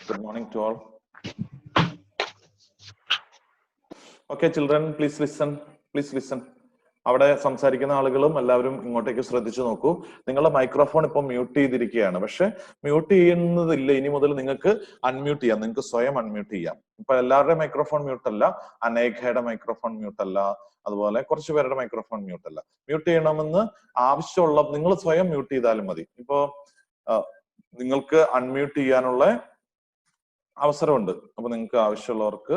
Good morning to all. Okay, children, please listen. Please listen. അവിടെ സംസാരിക്കുന്ന ആളുകളും എല്ലാവരും ഇങ്ങോട്ടേക്ക് ശ്രദ്ധിച്ചു നോക്കൂ. നിങ്ങളുടെ മൈക്രോഫോൺ ഇപ്പൊ മ്യൂട്ട് ചെയ്തിരിക്കുകയാണ്. പക്ഷെ മ്യൂട്ട് ചെയ്യുന്നതില്ല. ഇനി മുതൽ നിങ്ങൾക്ക് അൺമ്യൂട്ട് ചെയ്യാം. നിങ്ങൾക്ക് സ്വയം അൺമ്യൂട്ട് ചെയ്യാം. ഇപ്പൊ എല്ലാവരുടെയും മൈക്രോഫോൺ മ്യൂട്ട് അല്ല, അനേകയുടെ മൈക്രോഫോൺ മ്യൂട്ട് അല്ല, അതുപോലെ കുറച്ചു പേരുടെ മൈക്രോഫോൺ മ്യൂട്ട് അല്ല. മ്യൂട്ട് ചെയ്യണമെന്ന് ആവശ്യമുള്ള നിങ്ങൾ സ്വയം മ്യൂട്ട് ചെയ്താലും മതി. ഇപ്പോ നിങ്ങൾക്ക് അൺമ്യൂട്ട് ചെയ്യാനുള്ള അവസരമുണ്ട്. അപ്പൊ നിങ്ങൾക്ക് ആവശ്യമുള്ളവർക്ക്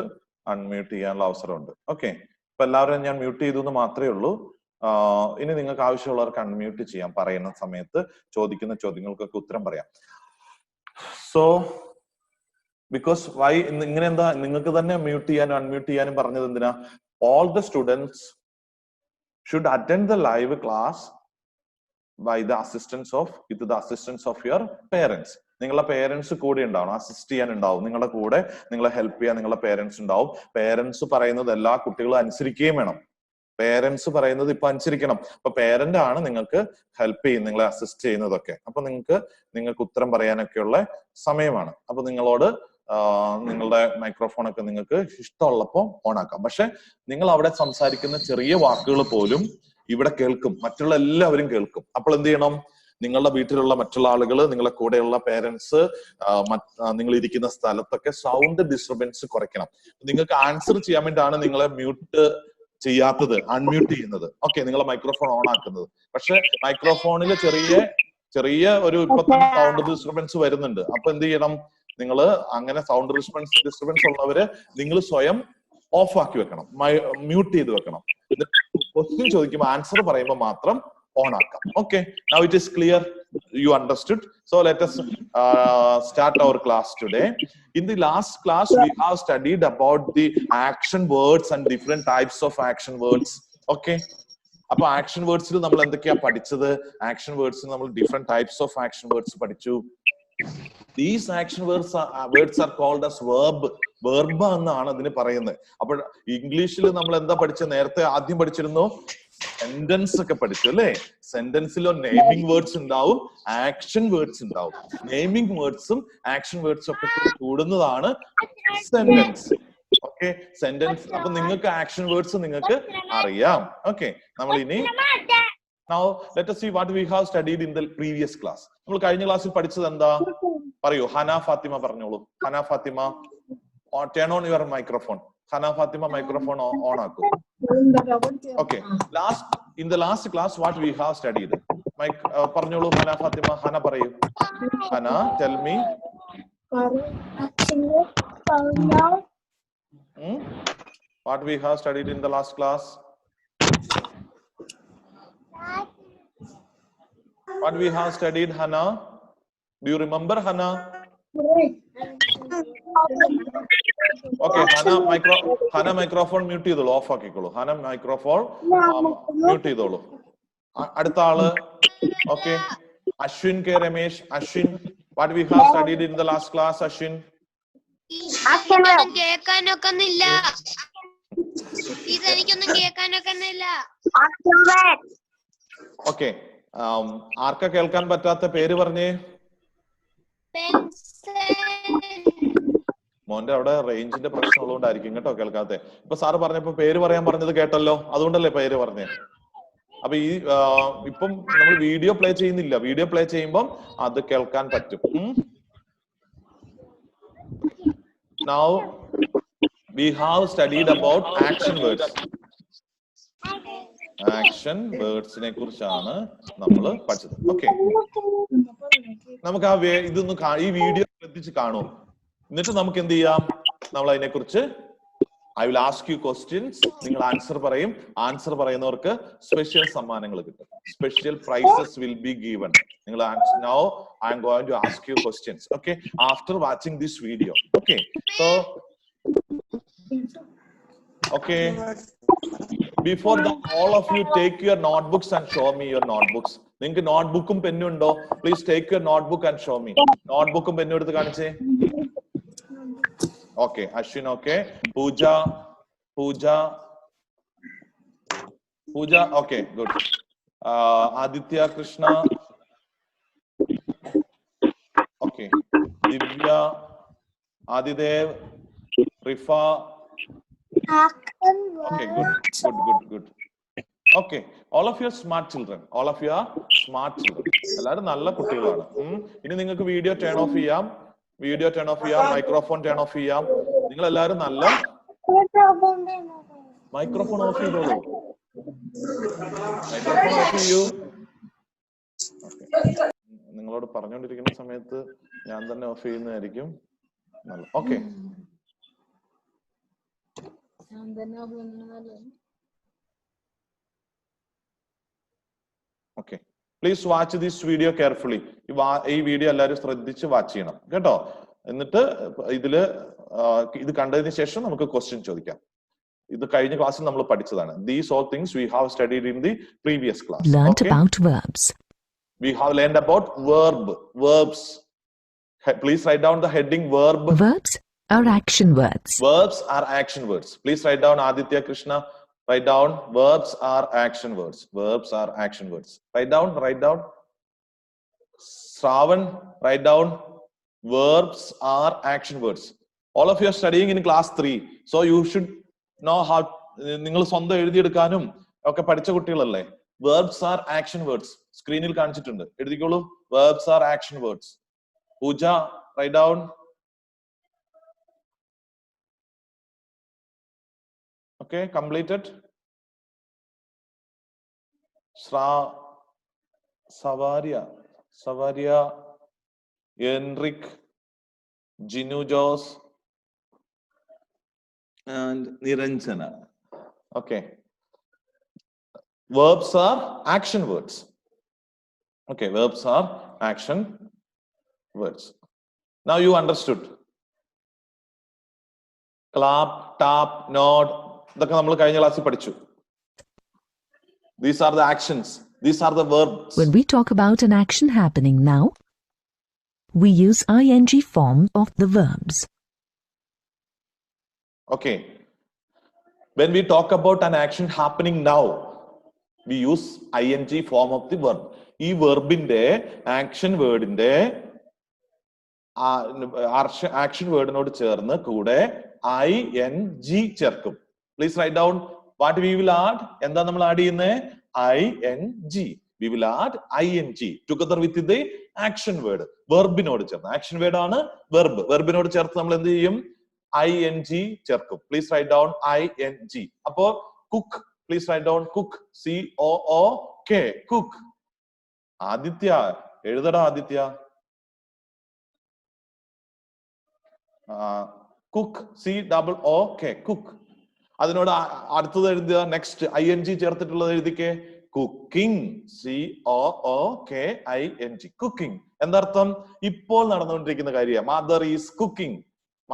അൺമ്യൂട്ട് ചെയ്യാനുള്ള അവസരമുണ്ട്. ഓക്കെ, ഇപ്പൊ എല്ലാവരും ഞാൻ മ്യൂട്ട് ചെയ്തു എന്ന് മാത്രമേ ഉള്ളൂ. ഇനി നിങ്ങൾക്ക് ആവശ്യമുള്ളവർക്ക് അൺമ്യൂട്ട് ചെയ്യാം. പറയുന്ന സമയത്ത് ചോദിക്കുന്ന ചോദ്യങ്ങൾക്കൊക്കെ ഉത്തരം പറയാം. സോ ബിക്കോസ് വൈ ഇങ്ങനെ എന്താ നിങ്ങൾക്ക് തന്നെ മ്യൂട്ട് ചെയ്യാനും അൺമ്യൂട്ട് ചെയ്യാനും പറഞ്ഞത് എന്തിനാ? All the students should attend the live class by the assistance of your parents. നിങ്ങളുടെ പേരൻസ് കൂടെ ഉണ്ടാവണം, അസിസ്റ്റ് ചെയ്യാൻ ഉണ്ടാവും. നിങ്ങളുടെ കൂടെ നിങ്ങളെ ഹെൽപ്പ് ചെയ്യാൻ നിങ്ങളുടെ പേരൻസ് ഉണ്ടാവും. പേരൻസ് പറയുന്നത് എല്ലാ കുട്ടികളും അനുസരിക്കുകയും വേണം. പേരൻസ് പറയുന്നത് ഇപ്പൊ അനുസരിക്കണം. അപ്പൊ പേരന്റ് ആണ് നിങ്ങൾക്ക് ഹെൽപ്പ് ചെയ്യുന്നത്, നിങ്ങളെ അസിസ്റ്റ് ചെയ്യുന്നതൊക്കെ. അപ്പൊ നിങ്ങൾക്ക് ഉത്തരം പറയാനൊക്കെയുള്ള സമയമാണ്. അപ്പൊ നിങ്ങളോട് നിങ്ങളുടെ മൈക്രോഫോൺ ഒക്കെ നിങ്ങൾക്ക് ഇഷ്ടമുള്ളപ്പോൾ ഓൺ ആക്കാം. പക്ഷെ നിങ്ങൾ അവിടെ സംസാരിക്കുന്ന ചെറിയ വാക്കുകൾ പോലും ഇവിടെ കേൾക്കും, മറ്റുള്ള എല്ലാവരും കേൾക്കും. അപ്പോൾ എന്ത് ചെയ്യണം? നിങ്ങളുടെ വീട്ടിലുള്ള മറ്റുള്ള ആളുകൾ, നിങ്ങളുടെ കൂടെയുള്ള പേരൻസ്, നിങ്ങൾ ഇരിക്കുന്ന സ്ഥലത്തൊക്കെ സൗണ്ട് ഡിസ്റ്റർബൻസ് കുറയ്ക്കണം. നിങ്ങൾക്ക് ആൻസർ ചെയ്യാൻ വേണ്ടിയാണ് നിങ്ങളെ മ്യൂട്ട് ചെയ്യാത്തത്, അൺമ്യൂട്ട് ചെയ്യുന്നത്. ഓക്കെ, നിങ്ങളെ മൈക്രോഫോൺ ഓൺ ആക്കുന്നത്. പക്ഷെ മൈക്രോഫോണിൽ ചെറിയ ഒരു ഇപ്പൊ തന്നെ സൗണ്ട് ഡിസ്റ്റർബൻസ് വരുന്നുണ്ട്. അപ്പൊ എന്ത് ചെയ്യണം? നിങ്ങൾ അങ്ങനെ സൗണ്ട് ഡിസ്റ്റർബൻസ് ഉള്ളവര് നിങ്ങൾ സ്വയം ഓഫ് ആക്കി വെക്കണം, മ്യൂട്ട് ചെയ്ത് വെക്കണം. ക്വസ്റ്റ്യൻ ചോദിക്കുമ്പോൾ ആൻസർ പറയുമ്പോൾ മാത്രം ഓൺ ആക്കാം. Okay, now it is clear, you understood. So let us start our class today. In the last class we have studied about the action words and different types of action words. Okay, അപ്പൊ action വേർഡ്സിൽ നമ്മൾ എന്തൊക്കെയാ പഠിച്ചത്? Action വേർഡ്സിൽ നമ്മൾ different types of action words പഠിച്ചു. These action words are called as verb എന്നാണ് അതിന് പറയുന്നത്. അപ്പോൾ ഇംഗ്ലീഷിൽ നമ്മൾ എന്താ പഠിച്ചത്? നേരത്തെ ആദ്യം പഠിച്ചിരുന്നു സെന്റൻസ് ഒക്കെ പഠിച്ചു അല്ലേ? സെന്റൻസിലോ നെയിമിംഗ് വേർഡ്സ് ഉണ്ടാവും, ആക്ഷൻ വേർഡ്സ് ഉണ്ടാവും. നെയിമിംഗ് വേർഡ്സും ആക്ഷൻ വേർഡ്സും ഒക്കെ കൂടുന്നതാണ് സെന്റൻസ്. Okay, sentence. അപ്പൊ നിങ്ങൾക്ക് ആക്ഷൻ വേർഡ്സ് നിങ്ങൾക്ക് അറിയാം. ഓക്കെ, നമ്മൾ ഇനി now let us see what we have studied in the previous class. നമ്മൾ കഴിഞ്ഞ ക്ലാസ്സിൽ പഠിച്ചത് എന്താ? പറയൂ, ഹന ഫാത്തിമ പറഞ്ഞോളൂ. Hana Fathima, turn on your microphone. Hana Fathima microphone on ആക്കൂ. Okay, in the last class what we have studied? പറഞ്ഞോളൂ ഹന ഫാത്തിമ. ഹന പറയൂ. Hana, tell me. What we have studied in the last class? What we have studied, Hannah? Do you remember, Hannah? Okay, Hannah microphone mute ചെയ്തോളൂ, of ആക്കിക്കോളൂ. Hannah microphone mute ചെയ്തോളൂ. അടുത്ത ആള്. Okay, Ashwin K. Ramesh. Ashwin, what we have studied in the last class, Ashwin? കേൾക്കാനൊക്കുന്നില്ല. ഇതെനിക്കൊന്നും കേൾക്കാനൊക്കുന്നില്ല. Okay, ആർക്കാ കേൾക്കാൻ പറ്റാത്ത? പേര് പറഞ്ഞേ. മോന്റെ അവിടെ റേഞ്ചിന്റെ പ്രശ്നം ഉള്ളതുകൊണ്ടായിരിക്കും കേട്ടോ കേൾക്കാത്തെ. ഇപ്പൊ സാറ് പറഞ്ഞപ്പോ പേര് പറയാൻ പറഞ്ഞത് കേട്ടല്ലോ, അതുകൊണ്ടല്ലേ പേര് പറഞ്ഞേ. അപ്പൊ ഇപ്പം നമ്മൾ വീഡിയോ പ്ലേ ചെയ്യുന്നില്ല. വീഡിയോ പ്ലേ ചെയ്യുമ്പോൾ അത് കേൾക്കാൻ പറ്റും. Now we have studied about action words. Action വേർഡ്സിനെ കുറിച്ചാണ് നമ്മൾ പഠിച്ചത്. ഓക്കെ, നമുക്ക് ഇതൊന്ന് ഈ വീഡിയോ ശ്രദ്ധിച്ച് കാണൂ. എന്നിട്ട് നമുക്ക് എന്ത് ചെയ്യാം? നമ്മൾ അതിനെ കുറിച്ച് I will ask you questions. നിങ്ങൾ ആൻസർ പറയും. ആൻസർ പറയുന്നവർക്ക് സ്പെഷ്യൽ സമ്മാനങ്ങൾ കിട്ടും. Special prizes will be given. നിങ്ങൾ now I am going to ask you questions. Okay, after watching this video. Okay, so okay, before that all of you take your notebooks and show me your notebooks. നിങ്ങൾക്ക് നോട്ട്ബുക്കും പെന്നും ഉണ്ടോ? Please take your notebook and show me. നോട്ട്ബുക്കും പെന്നും എടുത്ത് കാണിച്ചേ. Okay, Ashwin. Okay, Pooja. Okay, good. Aditya Krishna. Okay, Divya. Adidev, Rifa. Okay, good. Okay, all of you are smart children. എല്ലാവരും നല്ല കുട്ടികളാണ്. ഇനി നിങ്ങൾക്ക് വീഡിയോ ടേൺ ഓഫ് ചെയ്യാം, മൈക്രോഫോൺ ടേൺ ഓഫ് ചെയ്യാം. നിങ്ങൾ എല്ലാവരും നല്ല മൈക്രോഫോൺ ഓഫ് ചെയ്തോളൂ. മൈക്രോഫോൺ ഓഫ് ചെയ്യൂ. നിങ്ങളോട് പറഞ്ഞുകൊണ്ടിരിക്കുന്ന സമയത്ത് ഞാൻ തന്നെ ഓഫ് ചെയ്യുന്നതായിരിക്കും. Okay, okay. Please watch this video carefully. ഈ വീഡിയോ എല്ലാവരും ശ്രദ്ധിച്ച് വാച്ച് ചെയ്യണം കേട്ടോ. എന്നിട്ട് ഇത് കണ്ടതിന് ശേഷം നമുക്ക് ക്വസ്റ്റ്യൻ ചോദിക്കാം. ഇത് കഴിഞ്ഞ ക്ലാസ്സിൽ നമ്മൾ പഠിച്ചതാണ്. These all things we have studied in the previous class. Learned about verbs. We have learned about verbs. Please write down the heading verb. Verbs are action words. Verbs are action words. Please write down, Aditya, Krishna. Write down, verbs are action words. Write down. Shravan, write down, verbs are action words. All of you are studying in class 3. So you should know how, നിങ്ങൾ സ്വന്തം എഴുതിയെടുക്കാനും ഒക്കെ പഠിച്ച കുട്ടികളല്ലേ. Verbs are action words. സ്ക്രീനിൽ കാണിച്ചിട്ടുണ്ട്, എഴുതിക്കോളൂ. Verbs are action words. Pooja, write down. Okay, completed. Savaria, Enric, Ginu Jos, and Niranjana. Okay. Verbs are action words. Okay, verbs are action words. Now you understood. Clap, tap, nod. ഇതൊക്കെ നമ്മൾ കഴിഞ്ഞ ക്ലാസ്സിൽ പഠിച്ചു. These are the actions. These are the verbs. When we talk about an action happening now, we use ing form of the verbs. Okay. When we talk about an action happening now, we use ing form of the verb. ഈ വെർബിന്റെ action വേർഡിന്റെ action വേർഡിനോട് ചേർന്ന് കൂടെ ing ചേർക്കും. Please write down what we will add. എന്താ നമ്മൾ add ചെയ്യുന്നത്? ing. We will add ing together with the action word. വെർബിനോട് ചേർന്ന്. Action word ആണ് verb. വെർബിനോട് ചേർത്ത് നമ്മൾ എന്ത് ചെയ്യും? ing ചേർക്കും. Please write down ing. അപ്പോ cook. Please write down cook. COOK. Cook. Aditya, എഴുതടാ Aditya. Cook. COOK. Cook. അതിനോട് അടുത്തത് എഴുതുക. നെക്സ്റ്റ് ing ചേർത്തിട്ടുള്ളത് എഴുതിക്കേ. കുക്കിംഗ്. COOKING. കുക്കിംഗ്. എന്താർത്ഥം? ഇപ്പോൾ നടന്നുകൊണ്ടിരിക്കുന്ന കാര്യമാണ്. Mother is cooking.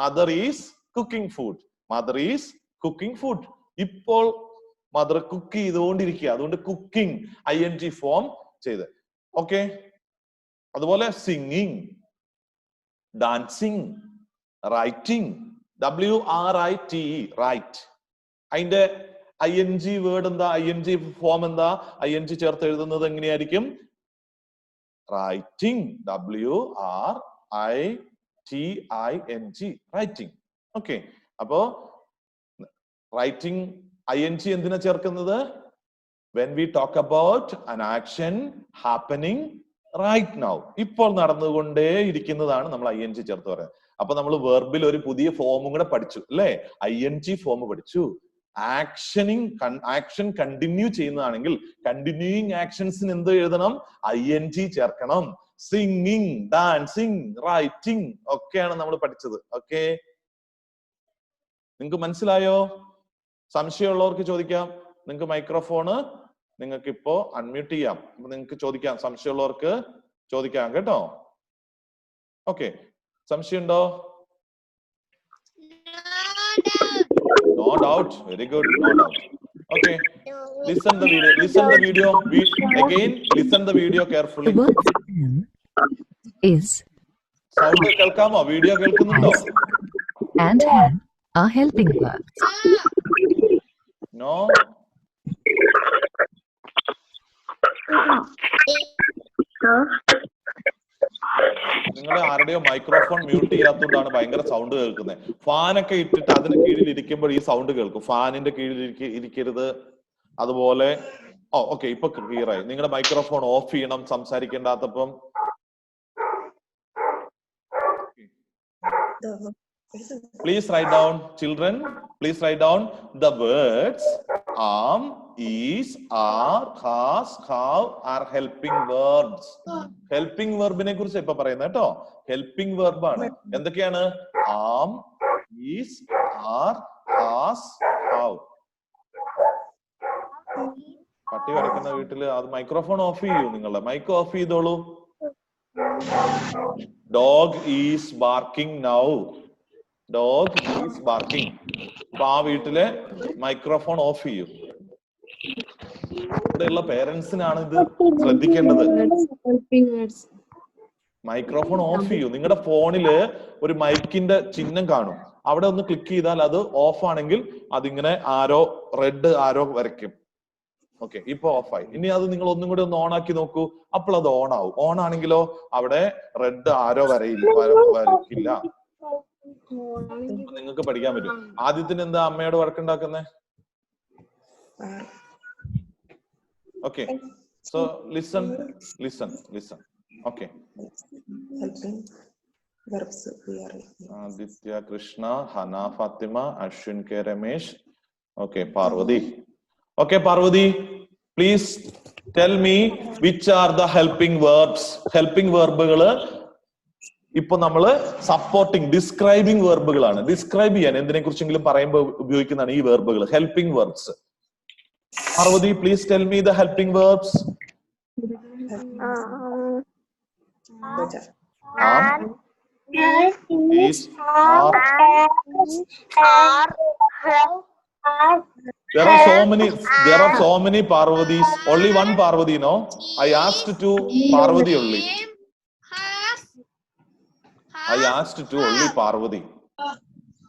Mother is cooking food. Mother is cooking food. ഇപ്പോൾ മദർ കുക്ക് ചെയ്തുകൊണ്ടിരിക്കുക. അതുകൊണ്ട് കുക്കിംഗ് ing ഫോം ചെയ്ത്. ഓക്കെ. അതുപോലെ singing, dancing, writing. WRITE. Write. അതിന്റെ ing വേർഡ് എന്താ? ing ഫോം എന്താ? ing ചേർത്ത് എഴുതുന്നത് എങ്ങനെയായിരിക്കും? റൈറ്റിംഗ്. WRITING. റൈറ്റിംഗ്. ഓക്കെ. അപ്പോ റൈറ്റിംഗ് ing എന്തിനാ ചേർക്കുന്നത്? When we talk about an action happening right now, ഇപ്പോൾ നടന്നുകൊണ്ടേ ഇരിക്കുന്നതാണ് നമ്മൾ ing ചേർത്ത് പറയുന്നത്. അപ്പൊ നമ്മൾ വെർബിൽ ഒരു പുതിയ ഫോമും കൂടെ പഠിച്ചു അല്ലേ? ing ഫോം പഠിച്ചു. ആക്ഷൻ കണ്ടിന്യൂ ചെയ്യുന്നതാണെങ്കിൽ കണ്ടിന്യൂയിങ് ആക്ഷൻസിന് എന്ത് എഴുതണം? ing ചേർക്കണം. സിംഗിങ്, ഡാൻസിങ്, റൈറ്റിംഗ് ഒക്കെയാണ് നമ്മൾ പഠിച്ചത്. ഓക്കെ, നിങ്ങൾക്ക് മനസ്സിലായോ? സംശയമുള്ളവർക്ക് ചോദിക്കാം. നിങ്ങൾക്ക് മൈക്രോഫോണ് നിങ്ങൾക്ക് ഇപ്പോ അൺമ്യൂട്ട് ചെയ്യാം. അപ്പൊ നിങ്ങൾക്ക് ചോദിക്കാം. സംശയമുള്ളവർക്ക് ചോദിക്കാം കേട്ടോ. ഓക്കെ, സംശയമുണ്ടോ? No doubt. Very good. No doubt. Okay. Listen the video. Listen the video. Again, listen the video carefully. The word is sound കേൾക്കാമോ? വീഡിയോ കേൾക്കുന്നുണ്ടോ? And have are helping verbs. No. നിങ്ങൾ ആരുടെയോ മൈക്രോഫോൺ മ്യൂട്ട് ചെയ്യാത്തതുകൊണ്ടാണ് ഭയങ്കര sound കേൾക്കുന്നത്. ഫാനൊക്കെ ഇട്ടിട്ട് അതിന് കീഴിൽ ഇരിക്കുമ്പോൾ ഈ സൗണ്ട് കേൾക്കും. ഫാനിന്റെ കീഴിൽ ഇരിക്കരുത്. അതുപോലെ ഓക്കെ, ഇപ്പൊ ക്ലിയർ ആയി. നിങ്ങളുടെ മൈക്രോഫോൺ ഓഫ് ചെയ്യണം സംസാരിക്കേണ്ടാത്തപ്പം. Please write down, children. Please write down the words am, is, are, has, have are helping verbs. Helping verb ne kuriche ipo parayunna keto. Helping verb aanu. Endokkeyanu? Am, is, are, has, have. പട്ടി വരയ്ക്കുന്ന വീട്ടില് അത് microphone of ചെയ്യൂ. നിങ്ങളുടെ mic off ചെയ്തോളൂ. Dog is barking now. Dog is barking. അപ്പൊ ആ വീട്ടിലെ മൈക്രോഫോൺ ഓഫ് ചെയ്യൂ. ഇവിടെയുള്ള പേരൻസിനാണ് ഇത് ശ്രദ്ധിക്കേണ്ടത്. മൈക്രോഫോൺ ഓഫ് ചെയ്യൂ. നിങ്ങളുടെ ഫോണില് ഒരു മൈക്കിന്റെ ചിഹ്നം കാണും. അവിടെ ഒന്ന് ക്ലിക്ക് ചെയ്താൽ അത് ഓഫ് ആണെങ്കിൽ അതിങ്ങനെ ആരോ റെഡ് ആരോ വരയ്ക്കും. ഓക്കെ, ഇപ്പൊ ഓഫായി. ഇനി അത് നിങ്ങൾ ഒന്നും കൂടി ഒന്ന് ഓൺ ആക്കി നോക്കൂ. അപ്പോൾ അത് ഓൺ ആവും. ഓൺ ആണെങ്കിലോ അവിടെ റെഡ് ആരോ വരയ്ക്കില്ല. നിങ്ങൾക്ക് പഠിക്കാൻ പറ്റും. ആദ്യത്തിന് എന്താ അമ്മയോട് വഴക്കുണ്ടാക്കുന്നേ? Okay, so listen. Okay, Aditya Krishna, Hana Fathima, Ashwin K Ramesh. Okay, Parvati. Okay, Parvati, please tell me which are the helping verbs. Helping verbുകള് ഇപ്പൊ നമ്മള് സപ്പോർട്ടിങ് ഡിസ്ക്രൈബിംഗ് വെർബുകളാണ്. ഡിസ്ക്രൈബ് ചെയ്യാൻ എന്തിനെ കുറിച്ചെങ്കിലും പറയുമ്പോൾ ഉപയോഗിക്കുന്നതാണ് ഈ വെർബുകൾ, helping verbs. Parvati, please tell me the helping verbs. Is, are. There are so many Parvatis. Only one Parvati, no? I asked to Parvati only. I asked to only Parvati.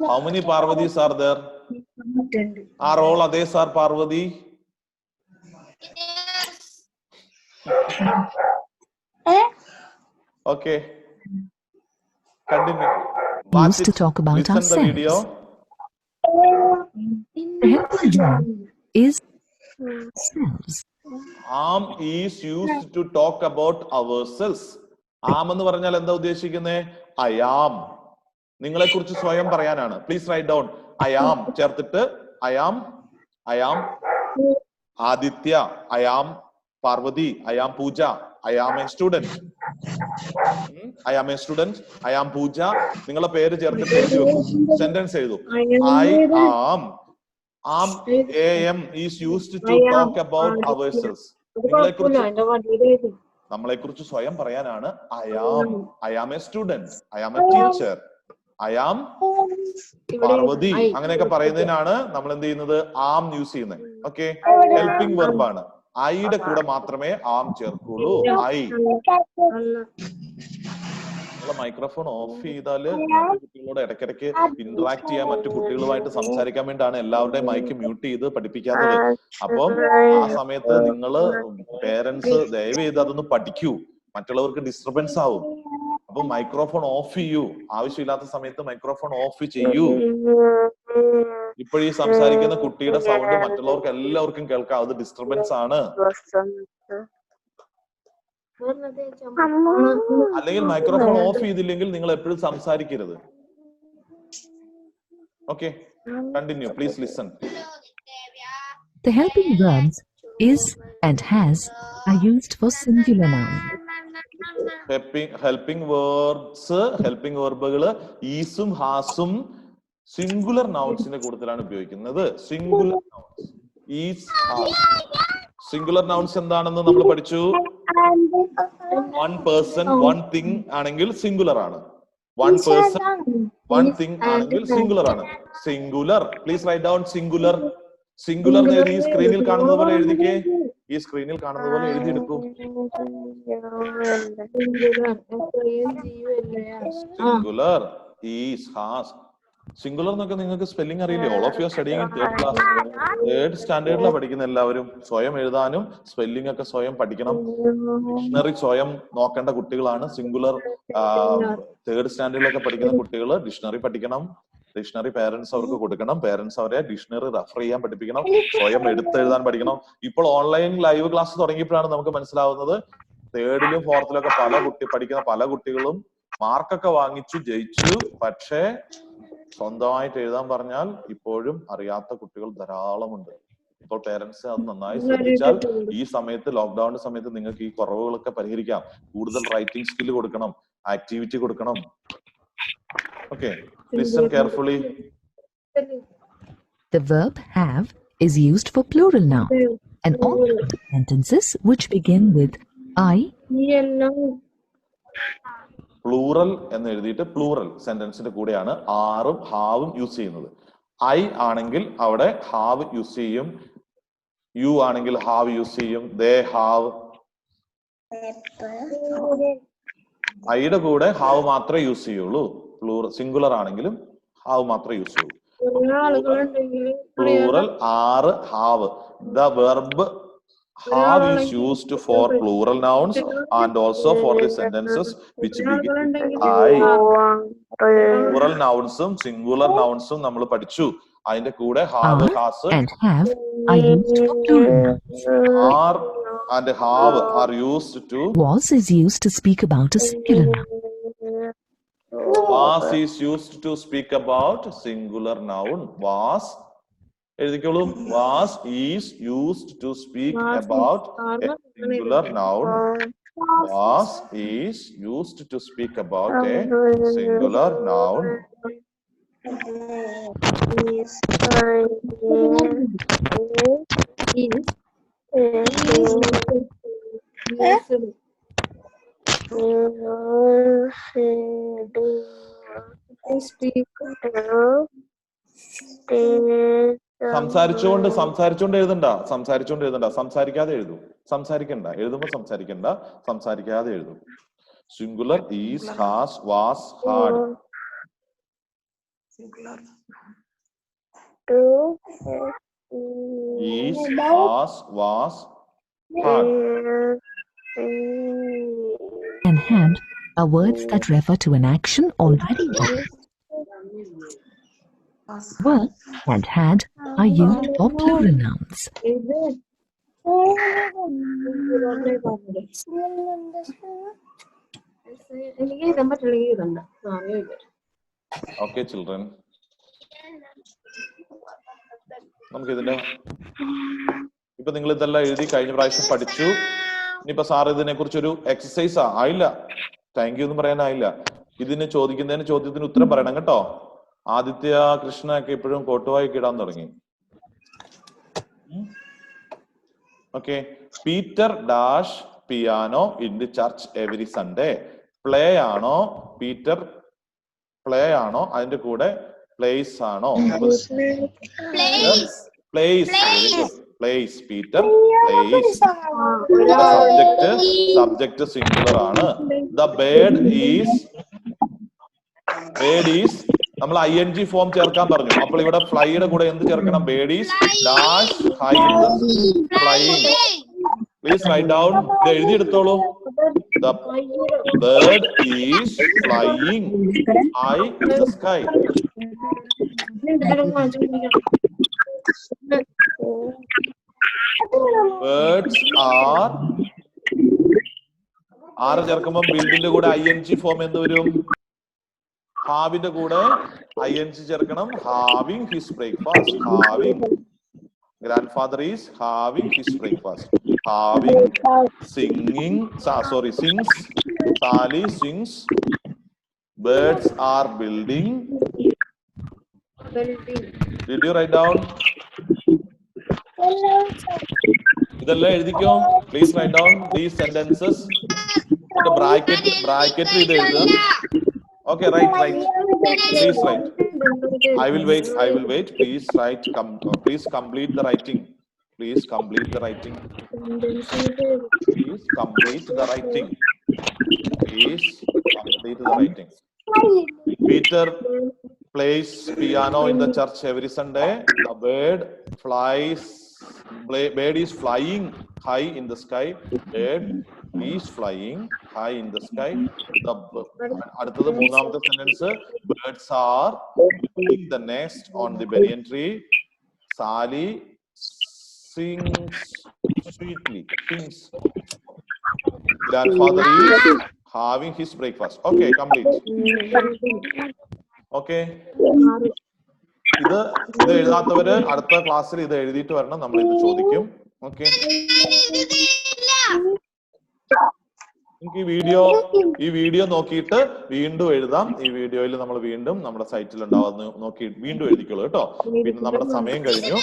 How many Parvatis are there? Are all others are Parvati? Okay. Continue. Used to talk about Listen ourselves. the video. The helping verb is selves. Am is used to talk about ourselves. Am എന്ന് പറഞ്ഞാൽ എന്താ ഉദ്ദേശിക്കുന്നത്? I am. നിങ്ങളെ കുറിച്ച് സ്വയം പറയാനാണ്. Please write down. I am ചേർത്തിട്ട് I am Aditya, I am Parvathi, I am puja, I am a student. I am a student. I am പൂജ. നിങ്ങളുടെ പേര് ചേർത്തിട്ട് എഴുതി വെക്കും. Sentence എഴുതൂ. I am. Am is used to talk about ourselves. നമ്മളെ കുറിച്ച് സ്വയം പറയാനാണ് I am a student. I am a teacher. I am Parvathi. അങ്ങനെയൊക്കെ പറയുന്നതിനാണ് നമ്മൾ എന്ത് ചെയ്യുന്നത്? ആം യൂസ് ചെയ്യുന്നത്. ഓക്കെ, ഹെൽപ്പിംഗ് വെർബ് ആണ്. ഐയുടെ കൂടെ മാത്രമേ ആം ചേർക്കുള്ളൂ. ഐ. മൈക്രോഫോൺ ഓഫ് ചെയ്താല് കുട്ടികളോട് ഇടയ്ക്കിടയ്ക്ക് ഇന്ററാക്ട് ചെയ്യാൻ, മറ്റു കുട്ടികളുമായിട്ട് സംസാരിക്കാൻ വേണ്ടിയാണ് എല്ലാവരുടെയും മൈക്ക് മ്യൂട്ട് ചെയ്ത് പഠിപ്പിക്കാത്തത്. അപ്പം ആ സമയത്ത് നിങ്ങള് പേരൻസ് ദയവ് ചെയ്ത് അതൊന്ന് പഠിക്കൂ. മറ്റുള്ളവർക്ക് ഡിസ്റ്റർബൻസ് ആവും. അപ്പൊ മൈക്രോഫോൺ ഓഫ് ചെയ്യൂ. ആവശ്യമില്ലാത്ത സമയത്ത് മൈക്രോഫോൺ ഓഫ് ചെയ്യൂ. ഇപ്പോഴീ സംസാരിക്കുന്ന കുട്ടിയുടെ സൗണ്ട് മറ്റുള്ളവർക്ക് എല്ലാവർക്കും കേൾക്കാം. അത് ഡിസ്റ്റർബൻസ് ആണ്. അല്ലെങ്കിൽ മൈക്രോഫോൺ ഓഫ് ചെയ്തില്ലെങ്കിൽ നിങ്ങൾ എപ്പോഴും സംസാരിക്കരുത്. Okay, continue. Please listen. The helping verbs is and has are used for singular noun. Helping വെർബുകള് ഈസും ഹാസും സിംഗുലർ നൗൺസിന്റെ കൂട്ടത്തിലാണ് ഉപയോഗിക്കുന്നത്. Singular nouns is, has. Singular nouns എന്താണെന്ന് നമ്മൾ പഠിച്ചു. വൺ പേഴ്സൺ വൺ തിങ് ആണെങ്കിൽ സിംഗുലർ ആണ്. വൺ പേഴ്സൺ വൺ തിങ് ആണെങ്കിൽ സിംഗുലർ ആണ്. Singular. Please write down singular. Singular എഴുതി ഈ സ്ക്രീനിൽ കാണുന്നത് പോലെ എഴുതിക്കേ. ഈ സ്ക്രീനിൽ കാണുന്നത് പോലെ എഴുതിയെടുക്കൂ. Singular is, has. സിംഗുലർ എന്നൊക്കെ നിങ്ങൾക്ക് സ്പെല്ലിംഗ് അറിയില്ലേ? All of you are studying in third class, third സ്റ്റാൻഡേർഡിലാണ് പഠിക്കുന്ന എല്ലാവരും. സ്വയം എഴുതാനും സ്പെല്ലിംഗ് ഒക്കെ സ്വയം പഠിക്കണം. ഡിക്ഷണറി സ്വയം നോക്കേണ്ട കുട്ടികളാണ്. സിംഗുലർ തേർഡ് സ്റ്റാൻഡേർഡിലൊക്കെ പഠിക്കുന്ന കുട്ടികൾ ഡിക്ഷണറി പഠിക്കണം. ഡിക്ഷണറി പേരൻസ് അവർക്ക് കൊടുക്കണം. പേരൻസ് അവരെ ഡിക്ഷണറി റെഫർ ചെയ്യാൻ പഠിപ്പിക്കണം. സ്വയം എടുത്തെഴുതാൻ പഠിക്കണം. ഇപ്പോൾ ഓൺലൈൻ ലൈവ് ക്ലാസ് തുടങ്ങിയപ്പോഴാണ് നമുക്ക് മനസ്സിലാവുന്നത് തേർഡിലും ഫോർത്തിലും ഒക്കെ പഠിക്കുന്ന പല കുട്ടികളും മാർക്കൊക്കെ വാങ്ങിച്ചു, ജയിച്ചു. പക്ഷേ സ്വന്തമായിട്ട് എഴുതാൻ പറഞ്ഞാൽ ഇപ്പോഴും അറിയാത്ത കുട്ടികൾ ധാരാളമുണ്ട്. ഇപ്പോൾ പേരൻസ് അത് നന്നായി ശ്രദ്ധിച്ചാൽ ഈ സമയത്ത്, ലോക്ക്ഡൌണിന്റെ സമയത്ത് നിങ്ങൾക്ക് ഈ കുറവുകളൊക്കെ പരിഹരിക്കാം. കൂടുതൽ റൈറ്റിംഗ് സ്കില്ല് കൊടുക്കണം, ആക്ടിവിറ്റി കൊടുക്കണം. Okay, listen carefully. The verb have is used for plural noun and all sentences which begin with I. Plural എന്ന് എഴുതിയിട്ട് പ്ലൂറൽ സെന്റൻസിന്റെ കൂടെയാണ് ആറും ഹാവും യൂസ് ചെയ്യുന്നത്. ഐ ആണെങ്കിൽ അവിടെ ഹാവ് യൂസ് ചെയ്യും, യു ആണെങ്കിൽ ഹാവ് യൂസ് ചെയ്യും, ദേ ഹാവ്. ഐയുടെ കൂടെ ഹാവ് മാത്രമേ യൂസ് ചെയ്യുള്ളൂ. സിംഗുലർ ആണെങ്കിലും ഹാവ് മാത്രമേ യൂസ് ചെയ്യൂ. പ്ലൂറൽ ആറ് have. The verb have is used for plural nouns and also for the sentences which begin with I. Plural nouns ഉം singular nouns ഉം നമ്മൾ പഠിച്ചു. അതിന്റെ കൂടെ have, has and have are used for plural nouns. Are and have are used to. Was is used to speak about a singular noun. Was is used to speak about singular noun. Was എഴുതിക്കോളൂ. Was is used to speak about a singular noun. Was is used to speak about a singular noun. സംസാരിച്ചോണ്ട് എഴുതണ്ട. സംസാരിക്കാതെ എഴുതൂ. സംസാരിക്കണ്ട. എഴുതുമ്പോ സംസാരിക്കാതെ എഴുതും. Singular is, has, was, had. Is, has, was, had. And had are words that refer to an action already done. Were and had are used for plural nouns. Okay, children. നമുക്ക് ഇതിന്റെ ഇപ്പൊ നിങ്ങൾ ഇതെല്ലാം എഴുതി കഴിഞ്ഞ പ്രാവശ്യം പഠിച്ചു. ഇനിയിപ്പോ സാർ ഇതിനെ കുറിച്ചൊരു എക്സസൈസ് ആയില്ല, താങ്ക് യു എന്ന് പറയാനായില്ല. ഇതിന് ചോദ്യത്തിന് ഉത്തരം പറയണം കേട്ടോ. ആദിത്യ, കൃഷ്ണ ഒക്കെ ഇപ്പോഴും കോട്ടുവായിക്ക് ഇടാൻ തുടങ്ങി. Okay. Peter dash piano in the church every Sunday. Play ആണോ? പീറ്റർ പ്ലേ ആണോ? അതിന്റെ കൂടെ പ്ലേസ് ആണോ? Place. Peter place. Subject singular ആണ്. ദ ബേർഡ് ഈസ് നമ്മൾ ING ഫോം ചേർക്കാൻ പറഞ്ഞു. അപ്പോൾ ഇവിടെ ഫ്ലൈയുടെ കൂടെ എന്ത് ചേർക്കണം? Bird is dash flying. Please write down. ഇത് എഴുതിയെടുത്തോളൂ. The bird is flying high in the sky. Birds are ചേർക്കുമ്പോൾ ബിൽഡിന്റെ കൂടെ ING ഫോം എന്ത് വരും? ഹാവിന്റെ കൂടെ ING ചേർക്കണം. Having his breakfast. Having. Grandfather is having his breakfast. Having. Singing. Sings. Sally sings. Birds are building. Did you write down? ഇതെല്ലാം എഴുതിക്കോ. Please write down these sentences. Bracket ഇത് എഴുതുക. Okay, right. Please write. I will wait. Please write. Please complete the writing. Please complete the writing. Peter plays piano in the church every Sunday. A bird is flying high in the sky. Bird is flying high in the sky. അടുത്തത് മൂന്നാമത്തെ sentence, birds are building the nest on the banyan tree. Sally sings sweetly. Grandfather is having his breakfast. Okay, complete. Okay. ഇത് എഴുതാത്തവര് അടുത്ത ക്ലാസ്സിൽ ഇത് എഴുതിയിട്ട് വരണം, നമ്മൾ ഇത് ചോദിക്കും. ഓക്കെ, നമുക്ക് ഈ വീഡിയോ നോക്കിയിട്ട് വീണ്ടും എഴുതാം. ഈ വീഡിയോയിൽ നമ്മൾ വീണ്ടും നമ്മുടെ സൈറ്റിൽ ഉണ്ടാവുന്ന നോക്കി വീണ്ടും എഴുതിക്കോളൂ കേട്ടോ. പിന്നെ നമ്മുടെ സമയം കഴിഞ്ഞു.